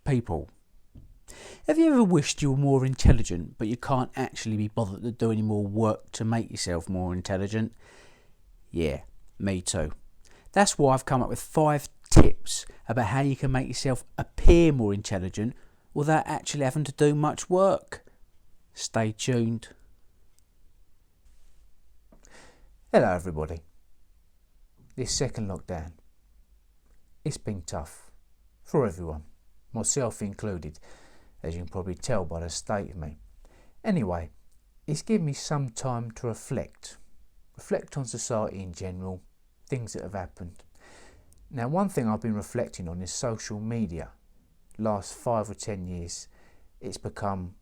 people. Have you ever wished you were more intelligent, but you can't actually be bothered to do any more work to make yourself more intelligent? Yeah, me too. That's why I've come up with 5 tips about how you can make yourself appear more intelligent without actually having to do much work. Stay tuned. Hello everybody. This second lockdown, it's been tough for everyone, myself included, as you can probably tell by the state of me. Anyway, it's given me some time to reflect on society in general, things that have happened. Now, one thing I've been reflecting on is social media. Last 5 or 10 years, it's become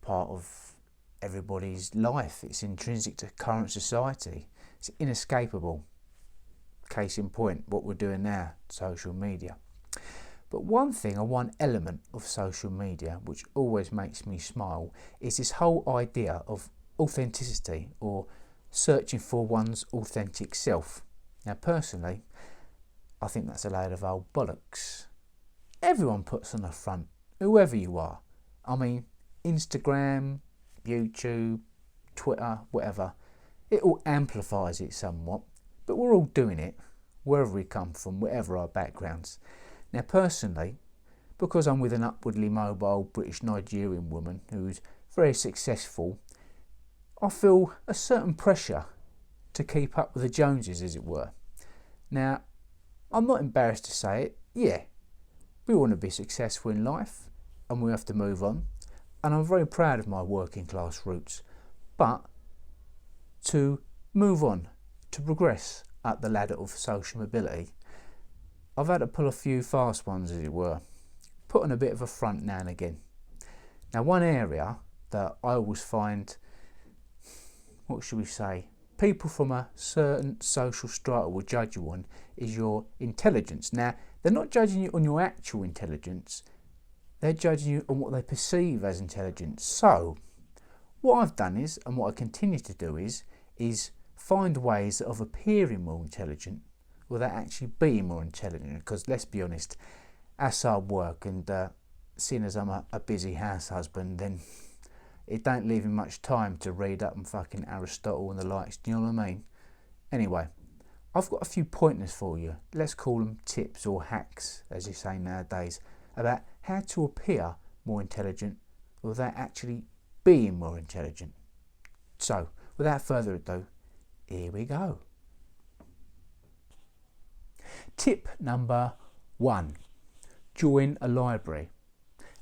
part of everybody's life. It's intrinsic to current society. It's inescapable. Case in point, what we're doing now, social media. But one element of social media which always makes me smile is this whole idea of authenticity, or searching for one's authentic self. Now personally, I think that's a load of old bollocks. Everyone puts on a front, whoever you are. I mean, Instagram, YouTube, Twitter, whatever. It all amplifies it somewhat, but we're all doing it, wherever we come from, whatever our backgrounds. Now personally, because I'm with an upwardly mobile British Nigerian woman who's very successful, I feel a certain pressure to keep up with the Joneses, as it were. Now, I'm not embarrassed to say it, yeah, we want to be successful in life and we have to move on, and I'm very proud of my working class roots, but to move on, to progress up the ladder of social mobility, I've had to pull a few fast ones, as it were, put on a bit of a front now and again. Now, one area that I always find, what should we say, people from a certain social strata will judge you on is your intelligence. Now, they're not judging you on your actual intelligence, they're judging you on what they perceive as intelligence. So, what I've done is, and what I continue to do is find ways of appearing more intelligent without actually being more intelligent. Because let's be honest, that's hard work, and seeing as I'm a busy house husband, then it don't leave me much time to read up on fucking Aristotle and the likes, do you know what I mean? Anyway, I've got a few pointers for you, let's call them tips or hacks, as you say nowadays, about how to appear more intelligent without actually being more intelligent. So, without further ado, here we go. Tip number 1, join a library.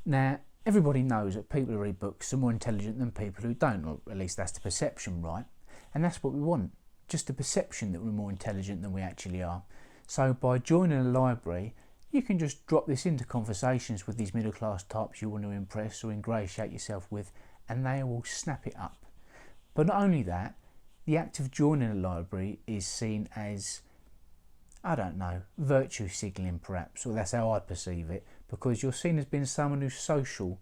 Now, everybody knows that people who read books are more intelligent than people who don't, or at least that's the perception, right? And that's what we want, just the perception that we're more intelligent than we actually are. So by joining a library, you can just drop this into conversations with these middle class types you want to impress or ingratiate yourself with, and they will snap it up. But not only that, the act of joining a library is seen as, I don't know, virtue signalling perhaps, or that's how I perceive it, because you're seen as being someone who's social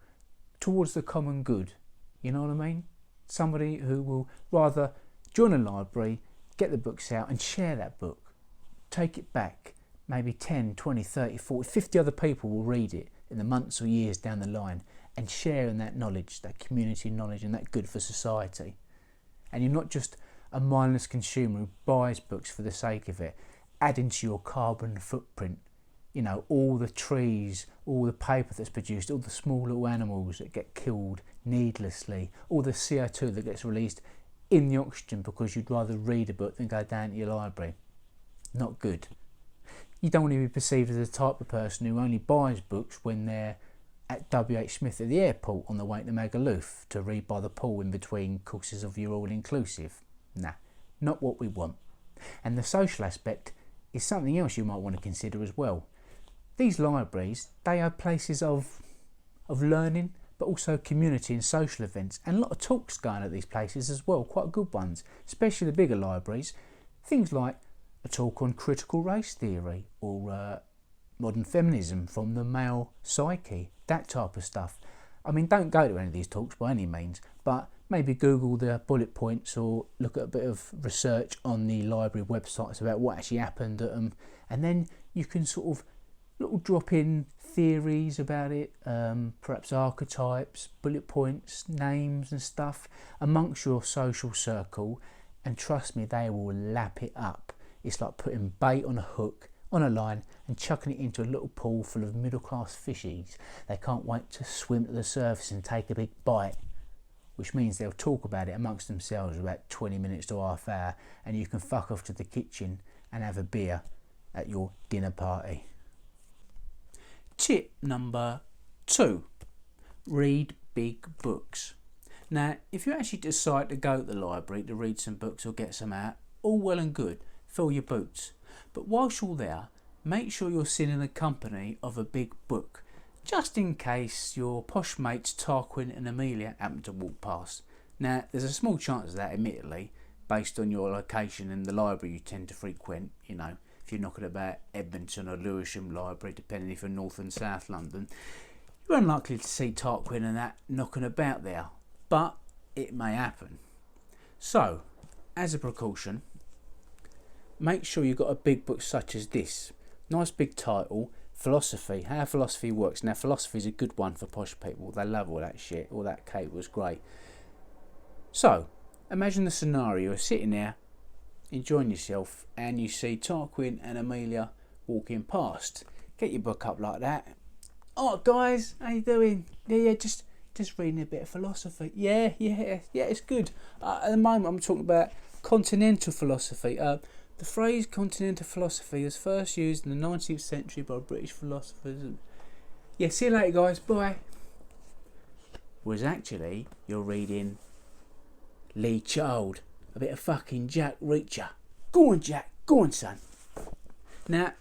towards the common good, you know what I mean? Somebody who will rather join a library, get the books out and share that book, take it back, maybe 10, 20, 30, 40, 50 other people will read it in the months or years down the line and share in that knowledge, that community knowledge, and that good for society. And you're not just a mindless consumer who buys books for the sake of it, adding to your carbon footprint, you know, all the trees, all the paper that's produced, all the small little animals that get killed needlessly, all the CO2 that gets released in the oxygen because you'd rather read a book than go down to your library. Not good. You don't want to be perceived as the type of person who only buys books when they're at WH Smith at the airport on the way to Magaluf to read by the pool in between courses of your all-inclusive. Nah, not what we want. And the social aspect is something else you might want to consider as well. These libraries, they are places of learning, but also community and social events, and a lot of talks going at these places as well, quite good ones, especially the bigger libraries. Things like a talk on critical race theory, or modern feminism from the male psyche, that type of stuff. I mean, don't go to any of these talks by any means, but maybe Google the bullet points or look at a bit of research on the library websites about what actually happened at them, and then you can sort of little drop in theories about it, perhaps archetypes, bullet points, names and stuff amongst your social circle, and trust me, they will lap it up. It's like putting bait on a hook, on a line, and chucking it into a little pool full of middle-class fishies. They can't wait to swim to the surface and take a big bite, which means they'll talk about it amongst themselves for about 20 minutes to half hour, and you can fuck off to the kitchen and have a beer at your dinner party. Tip number 2. Read big books. Now, if you actually decide to go to the library to read some books or get some out, all well and good, fill your boots. But whilst you're there, make sure you're sitting in the company of a big book, just in case your posh mates Tarquin and Amelia happen to walk past. Now, there's a small chance of that, admittedly, based on your location and the library you tend to frequent. You know, if you're knocking about Edmonton or Lewisham Library, depending if you're North and South London, you're unlikely to see Tarquin and that knocking about there, but it may happen. So, as a precaution, make sure you've got a big book such as this. Nice big title, Philosophy, How Philosophy Works. Now, philosophy is a good one for posh people. They love all that shit. All that cake was great. So, imagine the scenario. You're sitting there, enjoying yourself, and you see Tarquin and Amelia walking past. Get your book up like that. Oh, guys, how you doing? Yeah, just reading a bit of philosophy. Yeah, it's good. At the moment, I'm talking about continental philosophy. The phrase continental philosophy was first used in the 19th century by British philosophers. Yeah, see you later, guys. Bye. Whereas actually, you're reading Lee Child, a bit of fucking Jack Reacher. Go on, Jack. Go on, son. Now,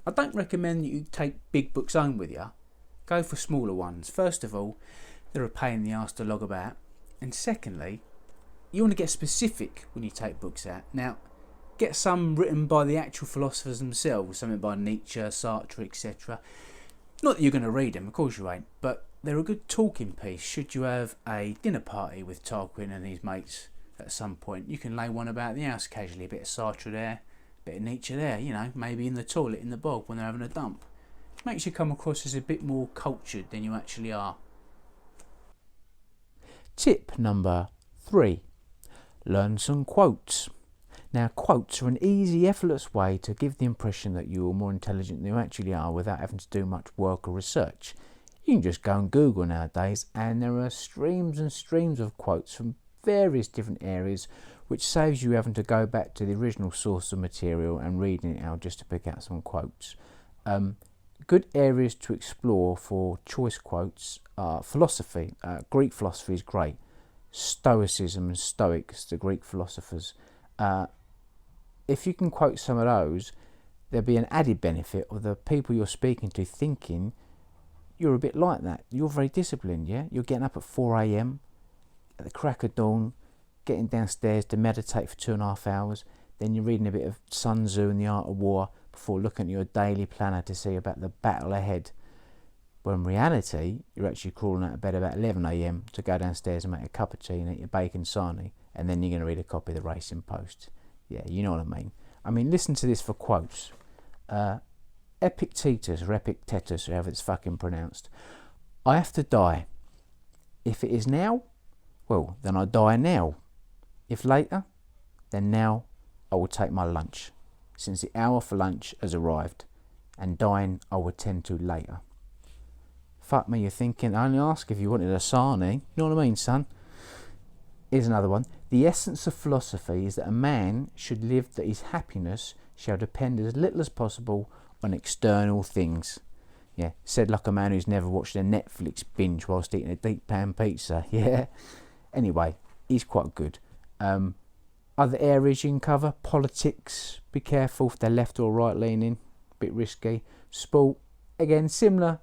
I don't recommend that you take big books home with you. Go for smaller ones. First of all, they're a pain in the arse to log about. And secondly, you want to get specific when you take books out. Now, get some written by the actual philosophers themselves, something by Nietzsche, Sartre, etc. Not that you're going to read them, of course you ain't, but they're a good talking piece should you have a dinner party with Tarquin and his mates at some point. You can lay one about the house casually, a bit of Sartre there, a bit of Nietzsche there, you know, maybe in the toilet in the bog when they're having a dump. Makes you come across as a bit more cultured than you actually are. Tip number 3. Learn some quotes. Now, quotes are an easy, effortless way to give the impression that you are more intelligent than you actually are without having to do much work or research. You can just go and Google nowadays, and there are streams and streams of quotes from various different areas, which saves you having to go back to the original source of material and reading it out just to pick out some quotes. Good areas to explore for choice quotes are philosophy. Greek philosophy is great. Stoicism and Stoics, the Greek philosophers. If you can quote some of those, there'll be an added benefit of the people you're speaking to thinking you're a bit like that. You're very disciplined, yeah? You're getting up at 4 a.m, at the crack of dawn, getting downstairs to meditate for 2.5 hours, then you're reading a bit of Sun Tzu and the Art of War before looking at your daily planner to see about the battle ahead. But in reality, you're actually crawling out of bed about 11 a.m. to go downstairs and make a cup of tea and eat your bacon sarnie, and then you're going to read a copy of the Racing Post. Yeah, you know what I mean. I mean, listen to this for quotes. Epictetus, or Epictetus, however it's fucking pronounced. I have to die. If it is now, well, then I die now. If later, then now I will take my lunch, since the hour for lunch has arrived, and dying I will tend to later. Fuck me, you're thinking, I only ask if you wanted a sarnie. You know what I mean, son? Here's another one. The essence of philosophy is that a man should live that his happiness shall depend as little as possible on external things. Yeah, said like a man who's never watched a Netflix binge whilst eating a deep pan pizza. Yeah. Anyway, he's quite good. Other areas you can cover: politics, be careful if they're left or right leaning, bit risky. Sport, again, similar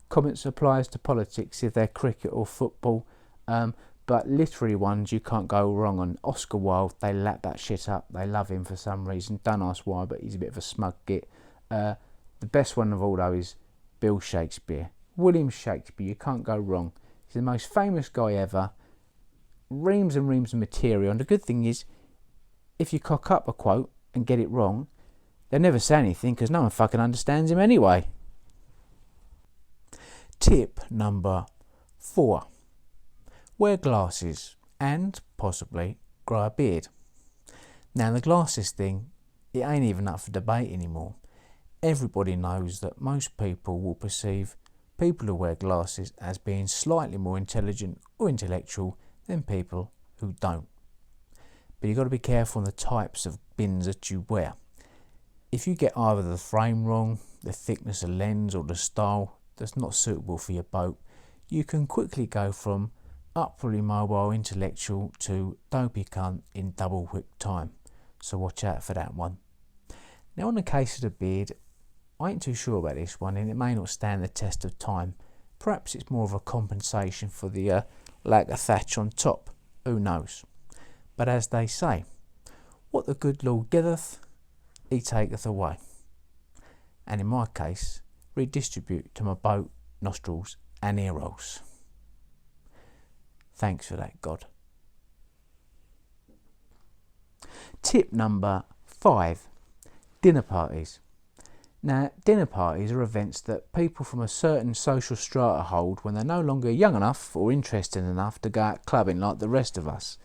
comments applies to politics if they're cricket or football. But literary ones you can't go wrong on. Oscar Wilde, they lap that shit up. They love him for some reason. Don't ask why, but he's a bit of a smug git. The best one of all though is Bill Shakespeare. William Shakespeare, you can't go wrong. He's the most famous guy ever. Reams and reams of material. And the good thing is, if you cock up a quote and get it wrong, they'll never say anything because no one fucking understands him anyway. Tip number 4. Wear glasses and possibly grow a beard. Now the glasses thing, it ain't even up for debate anymore. Everybody knows that most people will perceive people who wear glasses as being slightly more intelligent or intellectual than people who don't. But you've got to be careful on the types of bins that you wear. If you get either the frame wrong, the thickness of lens or the style that's not suitable for your boat, you can quickly go from upwardly mobile intellectual to dopey cunt in double quick time. So watch out for that one. Now on the case of the beard, I ain't too sure about this one and it may not stand the test of time. Perhaps it's more of a compensation for the lack of thatch on top. Who knows? But as they say, what the good Lord giveth, he taketh away. And in my case, redistribute to my boat, nostrils and ear rolls. Thanks for that, God. Tip number 5. Dinner parties. Now, dinner parties are events that people from a certain social strata hold when they're no longer young enough or interested enough to go out clubbing like the rest of us.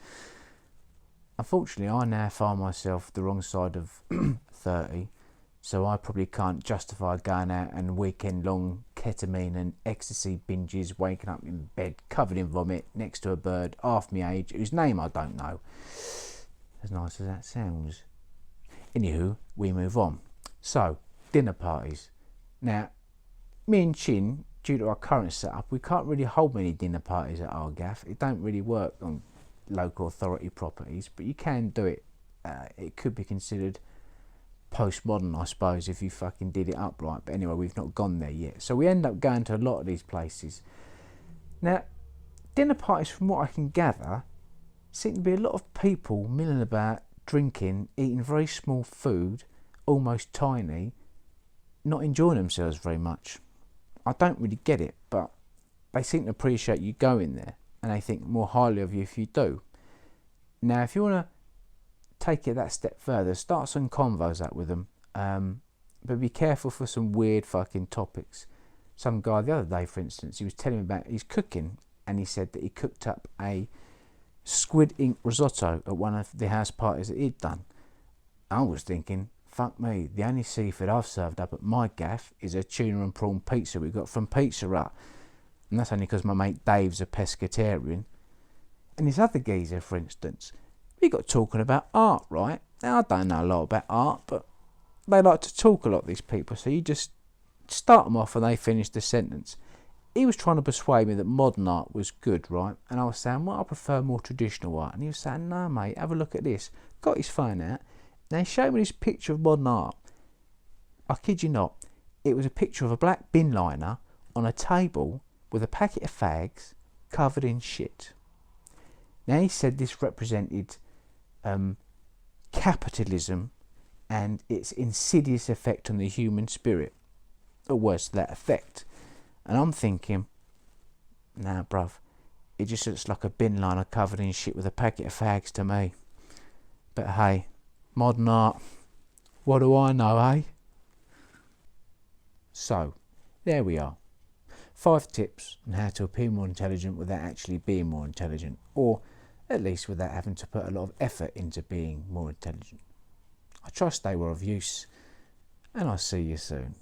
Unfortunately, I now find myself the wrong side of 30, so I probably can't justify going out and weekend-long ketamine and ecstasy binges, waking up in bed covered in vomit next to a bird half my age whose name I don't know. As nice as that sounds. Anywho, we move on. So, dinner parties. Now, me and Chin, due to our current setup, we can't really hold many dinner parties at our gaff. It don't really work on local authority properties, but you can do it. It could be considered postmodern, I suppose, if you fucking did it up right. But anyway, we've not gone there yet. So we end up going to a lot of these places. Now, dinner parties, from what I can gather, seem to be a lot of people milling about, drinking, eating very small food, almost tiny, not enjoying themselves very much. I don't really get it, but they seem to appreciate you going there and they think more highly of you if you do. Now, if you want to take it that step further, start some convos up with them, but be careful for some weird fucking topics. Some guy the other day, for instance, he was telling me about his cooking, and he said that he cooked up a squid ink risotto at one of the house parties that he'd done. I was thinking, fuck me, the only seafood I've served up at my gaff is a tuna and prawn pizza we got from Pizza Hut, and that's only because my mate Dave's a pescatarian. And this other geezer, for instance, we got talking about art, right? Now, I don't know a lot about art, but they like to talk a lot, these people, so you just start them off and they finish the sentence. He was trying to persuade me that modern art was good, right? And I was saying, well, I prefer more traditional art. And he was saying, no, mate, have a look at this. Got his phone out. And he showed me this picture of modern art. I kid you not. It was a picture of a black bin liner on a table with a packet of fags covered in shit. Now, he said this represented capitalism and its insidious effect on the human spirit, or worse to that effect. And I'm thinking, nah, bruv, it just looks like a bin liner covered in shit with a packet of fags to me. But hey, modern art, what do I know, eh? So, there we are. 5 tips on how to appear more intelligent without actually being more intelligent, or at least without having to put a lot of effort into being more intelligent. I trust they were of use, and I'll see you soon.